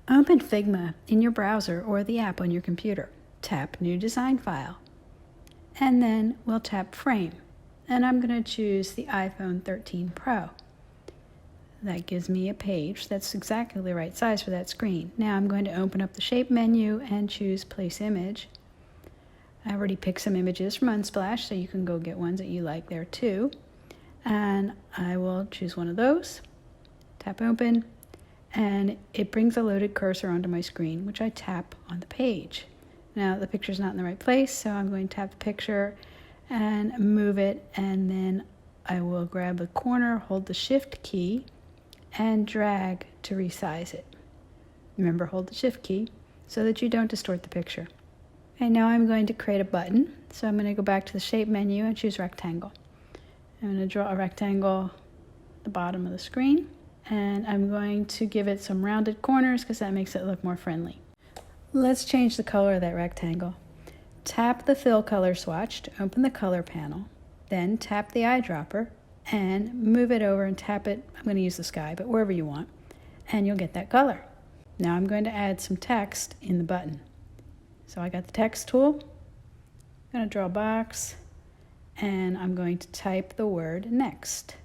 Open Figma in your browser or the app on your computer. Tap New Design File. And then we'll tap Frame. And I'm going to choose the iPhone 13 Pro. That gives me a page that's exactly the right size for that screen. Now I'm going to open up the Shape menu and choose Place Image. I already picked some images from Unsplash, so you can go get ones that you like there too. And I will choose one of those. Tap Open. And it brings a loaded cursor onto my screen, which I tap on the page. Now the picture's not in the right place, so I'm going to tap the picture and move it, and then I will grab the corner, hold the Shift key, and drag to resize it. Remember, hold the Shift key so that you don't distort the picture. Okay, now I'm going to create a button, so I'm going to go back to the Shape menu and choose Rectangle. I'm going to draw a rectangle at the bottom of the screen. And I'm going to give it some rounded corners because that makes it look more friendly. Let's change the color of that rectangle. Tap the Fill Color swatch to open the color panel. Then tap the eyedropper and move it over and tap it. I'm going to use the sky, but wherever you want. And you'll get that color. Now I'm going to add some text in the button. So I got the text tool. I'm going to draw a box. And I'm going to type the word next.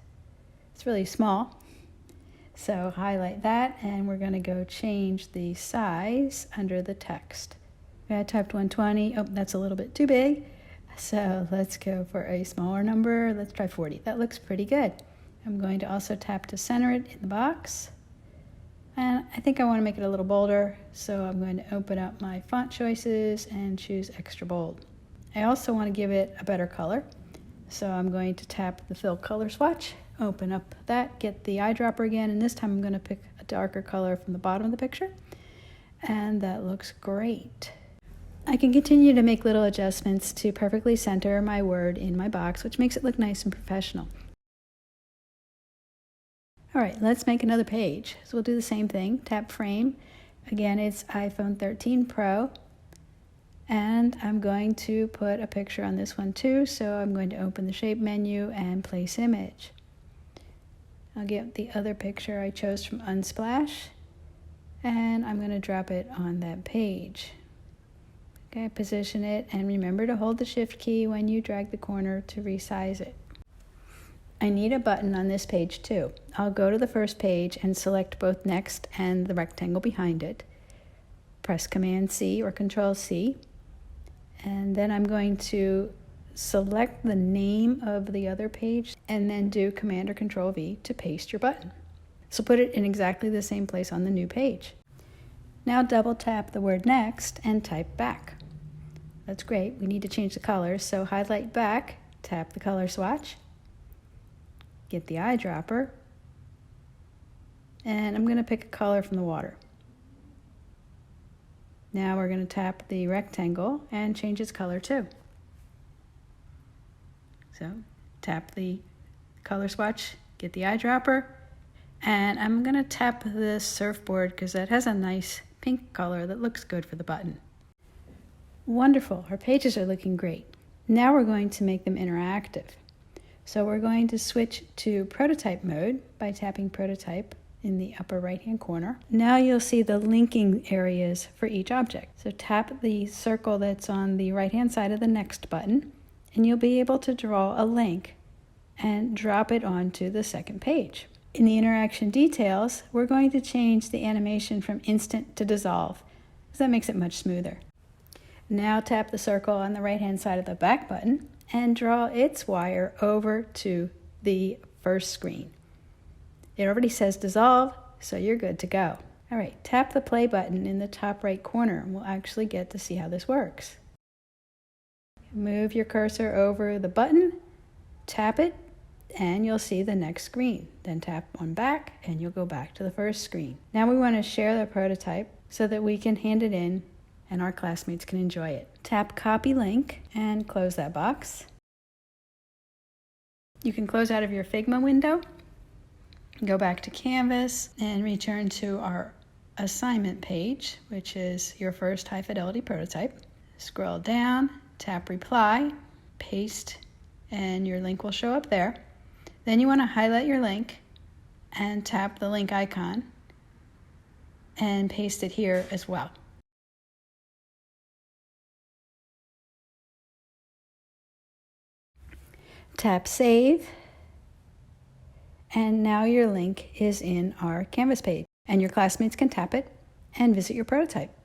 It's really small. So highlight that, and we're going to go change the size under the text. I typed 120. Oh, that's a little bit too big. So let's go for a smaller number. Let's try 40. That looks pretty good. I'm going to also tap to center it in the box. And I think I want to make it a little bolder, so I'm going to open up my font choices and choose extra bold. I also want to give it a better color, so I'm going to tap the Fill Color swatch. Open up that, get the eyedropper again, and this time I'm going to pick a darker color from the bottom of the picture, and that looks great. I can continue to make little adjustments to perfectly center my word in my box, which makes it look nice and professional. All right, let's make another page. So we'll do the same thing, tap Frame. Again, it's iPhone 13 Pro, and I'm going to put a picture on this one too, so I'm going to open the Shape menu and Place Image. I'll get the other picture I chose from Unsplash, and I'm going to drop it on that page. Okay, position it, and remember to hold the Shift key when you drag the corner to resize it. I need a button on this page too. I'll go to the first page and select both Next and the rectangle behind it. Press Command C or Control C, and then I'm going to select the name of the other page and then do Command or Control V to paste your button. So put it in exactly the same place on the new page. Now double tap the word Next and type Back. That's great. We need to change the colors, so highlight Back, tap the color swatch, get the eyedropper, and I'm going to pick a color from the water. Now we're going to tap the rectangle and change its color too. So tap the color swatch, get the eyedropper, and I'm going to tap the surfboard because that has a nice pink color that looks good for the button. Wonderful, our pages are looking great. Now we're going to make them interactive. So we're going to switch to prototype mode by tapping prototype in the upper right hand corner. Now you'll see the linking areas for each object. So tap the circle that's on the right hand side of the Next button, and you'll be able to draw a link and drop it onto the second page. In the interaction details, we're going to change the animation from instant to dissolve, because that makes it much smoother. Now tap the circle on the right hand side of the back button and draw its wire over to the first screen. It already says dissolve, so you're good to go. All right, tap the play button in the top right corner and we'll actually get to see how this works. Move your cursor over the button, tap it, and you'll see the next screen. Then tap one back and you'll go back to the first screen. Now we want to share the prototype so that we can hand it in and our classmates can enjoy it. Tap copy link and close that box. You can close out of your Figma window, go back to Canvas and return to our assignment page, which is your first high fidelity prototype. Scroll down, tap reply, paste, and your link will show up there. Then you want to highlight your link and tap the link icon and paste it here as well. Tap Save, and now your link is in our Canvas page, and your classmates can tap it and visit your prototype.